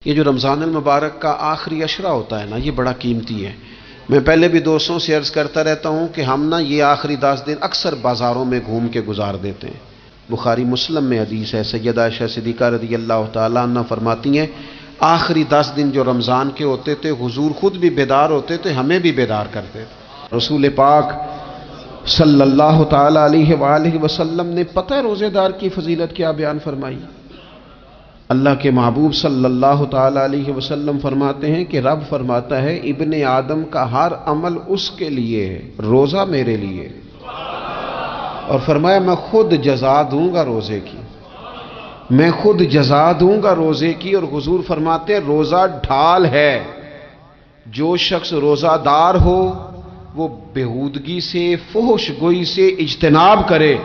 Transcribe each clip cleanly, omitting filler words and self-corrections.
یہ جو رمضان المبارک کا آخری عشرہ ہوتا ہے نا، یہ بڑا قیمتی ہے۔ میں پہلے بھی دوستوں سے عرض کرتا رہتا ہوں کہ ہم نا یہ آخری 10 دن اکثر بازاروں میں گھوم کے گزار دیتے ہیں۔ بخاری مسلم میں حدیث ہے، سیدہ عائشہ صدیقہ رضی اللہ تعالیٰ عنہ فرماتی ہیں آخری 10 دن جو رمضان کے ہوتے تھے حضور خود بھی بیدار ہوتے تھے، ہمیں بھی بیدار کرتے تھے۔ رسول پاک صلی اللہ تعالیٰ علیہ وآلہ وسلم نے پتہ ہے روزے دار کی فضیلت کیا بیان فرمائی؟ اللہ کے محبوب صلی اللہ تعالیٰ علیہ وسلم فرماتے ہیں کہ رب فرماتا ہے ابن آدم کا ہر عمل اس کے لیے ہے، روزہ میرے لیے، اور فرمایا میں خود جزا دوں گا روزے کی، میں خود جزا دوں گا روزے کی۔ اور حضور فرماتے ہیں روزہ ڈھال ہے، جو شخص روزہ دار ہو وہ بےہودگی سے، فحش گوئی سے اجتناب کرے۔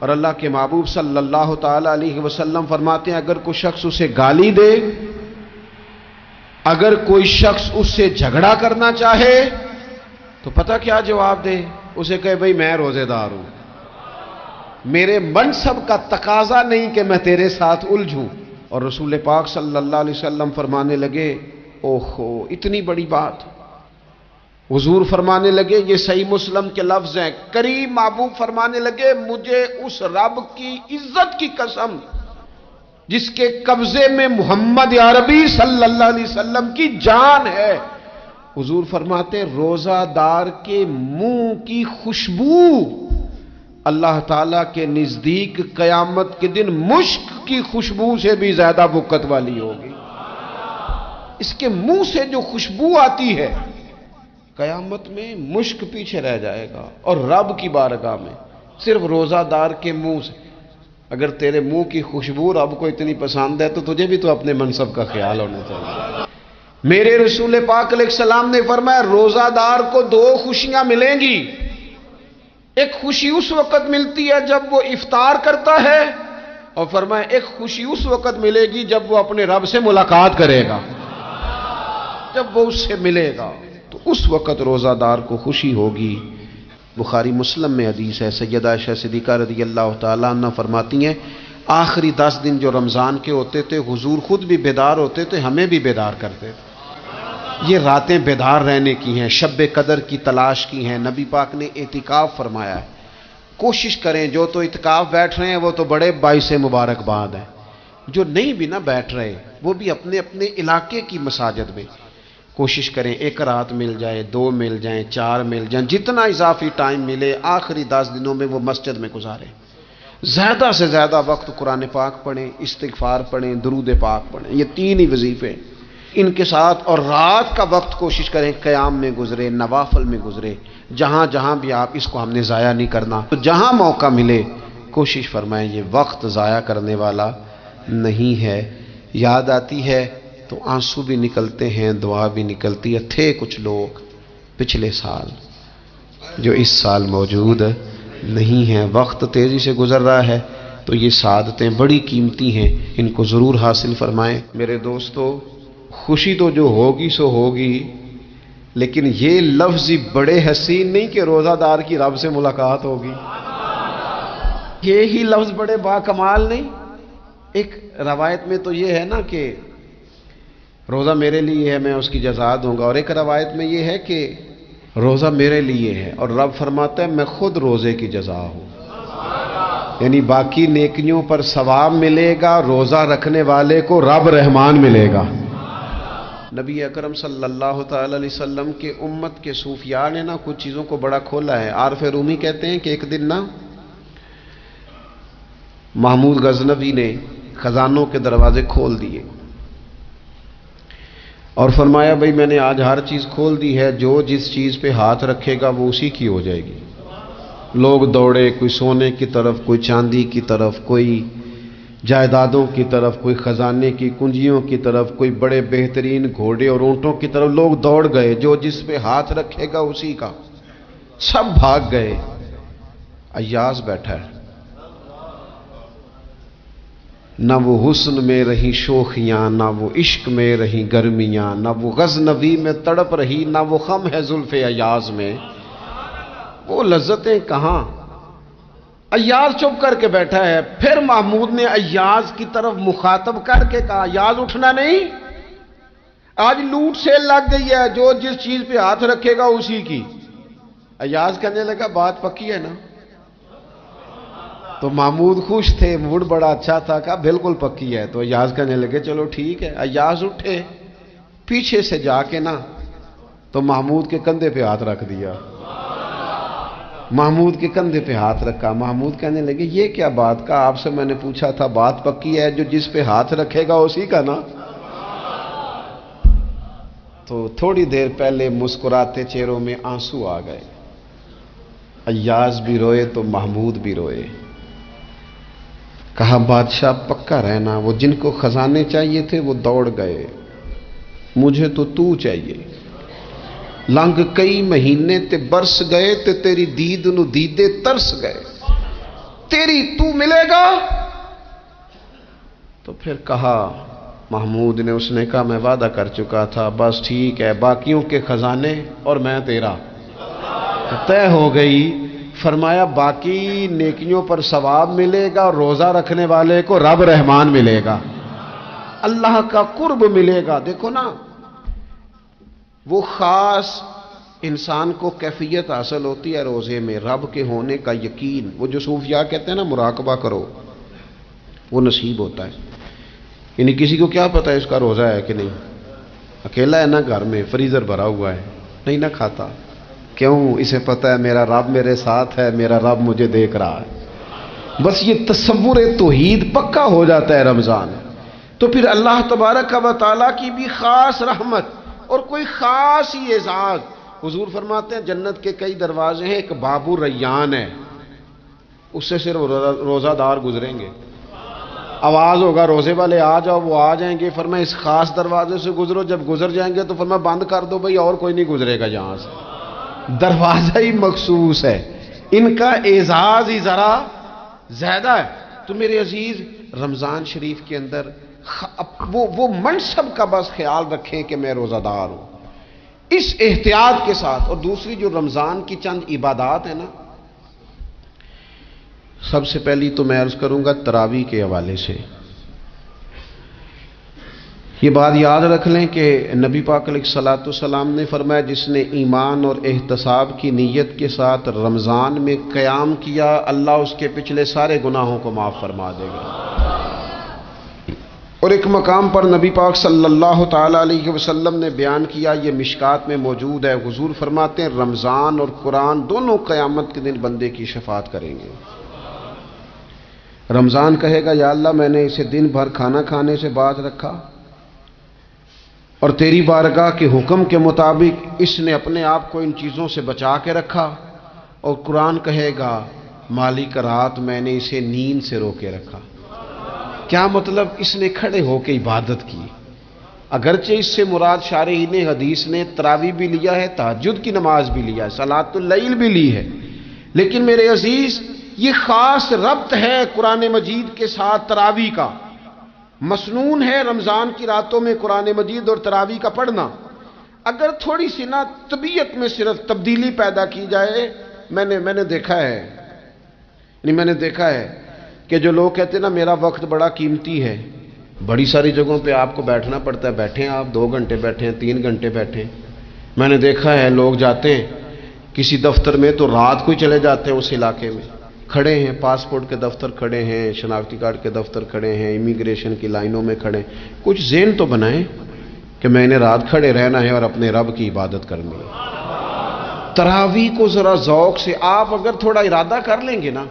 اور اللہ کے محبوب صلی اللہ تعالیٰ علیہ وسلم فرماتے ہیں اگر کوئی شخص اسے گالی دے، اگر کوئی شخص اس سے جھگڑا کرنا چاہے تو پتہ کیا جواب دے؟ اسے کہے بھئی میں روزے دار ہوں، میرے منصب کا تقاضا نہیں کہ میں تیرے ساتھ الجھوں۔ اور رسول پاک صلی اللہ علیہ وسلم فرمانے لگے اوہو اتنی بڑی بات۔ حضور فرمانے لگے، یہ صحیح مسلم کے لفظ ہیں، کریم محبوب فرمانے لگے مجھے اس رب کی عزت کی قسم جس کے قبضے میں محمد عربی صلی اللہ علیہ وسلم کی جان ہے، حضور فرماتے روزہ دار کے منہ کی خوشبو اللہ تعالیٰ کے نزدیک قیامت کے دن مشک کی خوشبو سے بھی زیادہ بکت والی ہوگی۔ اس کے منہ سے جو خوشبو آتی ہے قیامت میں مشک پیچھے رہ جائے گا، اور رب کی بارگاہ میں صرف روزہ دار کے منہ سے۔ اگر تیرے منہ کی خوشبو رب کو اتنی پسند ہے تو تجھے بھی تو اپنے منصب کا خیال ہونا چاہیے۔ میرے رسول پاک علیہ السلام نے فرمایا روزہ دار کو 2 خوشیاں ملیں گی، ایک خوشی اس وقت ملتی ہے جب وہ افطار کرتا ہے، اور فرمایا ایک خوشی اس وقت ملے گی جب وہ اپنے رب سے ملاقات کرے گا، جب وہ اس سے ملے گا تو اس وقت روزہ دار کو خوشی ہوگی۔ بخاری مسلم میں حدیث ہے، سیدہ عائشہ صدیقہ رضی اللہ تعالیٰ عنہ فرماتی ہیں آخری 10 دن جو رمضان کے ہوتے تھے حضور خود بھی بیدار ہوتے تھے، ہمیں بھی بیدار کرتے تھے۔ یہ راتیں بیدار رہنے کی ہیں، شب قدر کی تلاش کی ہیں۔ نبی پاک نے اعتکاف فرمایا ہے، کوشش کریں جو تو اعتکاف بیٹھ رہے ہیں وہ تو بڑے باعث مبارکباد ہیں، جو نہیں بھی نہ بیٹھ رہے وہ بھی اپنے اپنے علاقے کی مساجد میں کوشش کریں 1 رات مل جائے، 2 مل جائیں، 4 مل جائیں، جتنا اضافی ٹائم ملے آخری 10 دنوں میں وہ مسجد میں گزاریں۔ زیادہ سے زیادہ وقت قرآن پاک پڑھیں، استغفار پڑھیں، درود پاک پڑھیں، یہ 3 ہی وظیفے ان کے ساتھ۔ اور رات کا وقت کوشش کریں قیام میں گزرے، نوافل میں گزرے، جہاں جہاں بھی آپ اس کو ہم نے ضائع نہیں کرنا، تو جہاں موقع ملے کوشش فرمائیں، یہ وقت ضائع کرنے والا نہیں ہے۔ یاد آتی ہے تو آنسو بھی نکلتے ہیں، دعا بھی نکلتی ہے۔ تھے کچھ لوگ پچھلے سال جو اس سال موجود نہیں ہیں، وقت تیزی سے گزر رہا ہے، تو یہ سعادتیں بڑی قیمتی ہیں، ان کو ضرور حاصل فرمائیں۔ میرے دوستو خوشی تو جو ہوگی سو ہوگی، لیکن یہ لفظ بڑے حسین نہیں کہ روزہ دار کی رب سے ملاقات ہوگی، یہی لفظ بڑے باکمال نہیں؟ ایک روایت میں تو یہ ہے نا کہ روزہ میرے لیے ہے میں اس کی جزا دوں گا، اور ایک روایت میں یہ ہے کہ روزہ میرے لیے ہے اور رب فرماتا ہے میں خود روزے کی جزا ہوں، یعنی باقی نیکیوں پر ثواب ملے گا، روزہ رکھنے والے کو رب رحمان ملے گا۔ نبی اکرم صلی اللہ تعالی علیہ وسلم کے امت کے صوفیاء نے نا کچھ چیزوں کو بڑا کھولا ہے۔ عارف رومی کہتے ہیں کہ ایک دن نا محمود غزنوی نے خزانوں کے دروازے کھول دیے اور فرمایا بھئی میں نے آج ہر چیز کھول دی ہے، جو جس چیز پہ ہاتھ رکھے گا وہ اسی کی ہو جائے گی۔ لوگ دوڑے، کوئی سونے کی طرف، کوئی چاندی کی طرف، کوئی جائیدادوں کی طرف، کوئی خزانے کی کنجیوں کی طرف، کوئی بڑے بہترین گھوڑے اور اونٹوں کی طرف، لوگ دوڑ گئے، جو جس پہ ہاتھ رکھے گا اسی کا۔ سب بھاگ گئے، ایاز بیٹھا ہے، نہ وہ حسن میں رہی شوخیاں، نہ وہ عشق میں رہی گرمیاں، نہ وہ غزنوی میں تڑپ رہی، نہ وہ خم ہے زلف ایاز میں، وہ لذتیں کہاں۔ ایاز چپ کر کے بیٹھا ہے۔ پھر محمود نے ایاز کی طرف مخاطب کر کے کہا ایاز اٹھنا نہیں، آج لوٹ سیل لگ گئی ہے، جو جس چیز پہ ہاتھ رکھے گا اسی کی۔ ایاز کہنے لگا بات پکی ہے نا؟ تو محمود خوش تھے، موڈ بڑا اچھا تھا، کہا بالکل پکی ہے۔ تو ایاز کہنے لگے چلو ٹھیک ہے۔ ایاز اٹھے، پیچھے سے جا کے نا تو محمود کے کندھے پہ ہاتھ رکھ دیا، محمود کے کندھے پہ ہاتھ رکھا۔ محمود کہنے لگے یہ کیا بات کا، آپ سے میں نے پوچھا تھا بات پکی ہے، جو جس پہ ہاتھ رکھے گا اسی کا نا۔ تو تھوڑی دیر پہلے مسکراتے چہروں میں آنسو آ گئے، ایاز بھی روئے تو محمود بھی روئے۔ کہا بادشاہ پکا رہنا، وہ جن کو خزانے چاہیے تھے وہ دوڑ گئے، مجھے تو چاہیے۔ لنگ کئی مہینے تے برس گئے تے تیری دید نو دیدے ترس گئے، تیری تو ملے گا۔ تو پھر کہا محمود نے، اس نے کہا میں وعدہ کر چکا تھا، بس ٹھیک ہے، باقیوں کے خزانے اور میں تیرا طے ہو گئی۔ فرمایا باقی نیکیوں پر ثواب ملے گا، اور روزہ رکھنے والے کو رب رحمان ملے گا، اللہ کا قرب ملے گا۔ دیکھو نا، وہ خاص انسان کو کیفیت حاصل ہوتی ہے روزے میں، رب کے ہونے کا یقین۔ وہ جو صوفیاء کہتے ہیں نا مراقبہ کرو، وہ نصیب ہوتا ہے۔ یعنی کسی کو کیا پتا ہے اس کا روزہ ہے کہ نہیں، اکیلا ہے نا گھر میں، فریزر بھرا ہوا ہے، نہیں نہ کھاتا، کیوں؟ اسے پتا ہے میرا رب میرے ساتھ ہے، میرا رب مجھے دیکھ رہا ہے۔ بس یہ تصور توحید پکا ہو جاتا ہے رمضان، تو پھر اللہ تبارک و تعالیٰ کی بھی خاص رحمت اور کوئی خاص ہی اعزاز۔ حضور فرماتے ہیں جنت کے کئی دروازے ہیں، ایک باب الریان ہے، اس سے صرف روزہ دار گزریں گے۔ آواز ہوگا روزے والے آ جاؤ، وہ آ جائیں گے، فرمایا اس خاص دروازے سے گزرو، جب گزر جائیں گے تو فرمایا بند کر دو بھئی، اور کوئی نہیں گزرے گا یہاں سے، دروازہ ہی مخصوص ہے، ان کا اعزاز ہی ذرا زیادہ ہے۔ تو میرے عزیز، رمضان شریف کے اندر وہ منصب کا بس خیال رکھیں کہ میں روزہ دار ہوں، اس احتیاط کے ساتھ۔ اور دوسری جو رمضان کی چند عبادات ہیں نا، سب سے پہلی تو میں عرض کروں گا تراویح کے حوالے سے۔ یہ بات یاد رکھ لیں کہ نبی پاک علیہ الصلوۃ والسلام نے فرمایا جس نے ایمان اور احتساب کی نیت کے ساتھ رمضان میں قیام کیا، اللہ اس کے پچھلے سارے گناہوں کو معاف فرما دے گا۔ اور ایک مقام پر نبی پاک صلی اللہ تعالی علیہ وسلم نے بیان کیا، یہ مشکات میں موجود ہے، حضور فرماتے ہیں رمضان اور قرآن دونوں قیامت کے دن بندے کی شفاعت کریں گے۔ رمضان کہے گا یا اللہ میں نے اسے دن بھر کھانا کھانے سے باز رکھا، اور تیری بارگاہ کے حکم کے مطابق اس نے اپنے آپ کو ان چیزوں سے بچا کے رکھا۔ اور قرآن کہے گا مالک رات میں نے اسے نیند سے روکے رکھا۔ کیا مطلب؟ اس نے کھڑے ہو کے عبادت کی، اگرچہ اس سے مراد شارحین حدیث نے تراویح بھی لیا ہے، تہجد کی نماز بھی لیا ہے، صلاۃ اللیل بھی لی ہے، لیکن میرے عزیز یہ خاص ربط ہے قرآن مجید کے ساتھ تراویح کا۔ مسنون ہے رمضان کی راتوں میں قرآن مجید اور تراویح کا پڑھنا۔ اگر تھوڑی سی نا طبیعت میں صرف تبدیلی پیدا کی جائے، میں نے دیکھا ہے کہ جو لوگ کہتے ہیں نا میرا وقت بڑا قیمتی ہے، بڑی ساری جگہوں پہ آپ کو بیٹھنا پڑتا ہے، بیٹھیں آپ 2 گھنٹے بیٹھیں، 3 گھنٹے بیٹھیں۔ میں نے دیکھا ہے لوگ جاتے ہیں کسی دفتر میں تو رات کو ہی چلے جاتے ہیں اس علاقے میں، کھڑے ہیں، پاسپورٹ کے دفتر کھڑے ہیں، شناختی کارڈ کے دفتر کھڑے ہیں، امیگریشن کی لائنوں میں کھڑے ہیں۔ کچھ ذہن تو بنائیں کہ میں نے رات کھڑے رہنا ہے اور اپنے رب کی عبادت کرنی ہے۔ تراویح کو ذرا ذوق سے آپ اگر تھوڑا ارادہ کر لیں گے نا،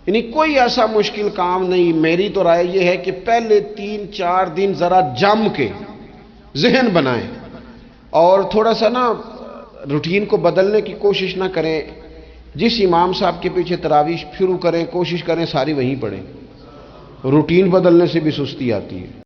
یعنی کوئی ایسا مشکل کام نہیں۔ میری تو رائے یہ ہے کہ پہلے 3-4 دن ذرا جم کے ذہن بنائیں، اور تھوڑا سا نا روٹین کو بدلنے کی کوشش نہ کریں۔ جس امام صاحب کے پیچھے تراویح شروع کریں، کوشش کریں ساری وہیں پڑھیں، روٹین بدلنے سے بھی سستی آتی ہے۔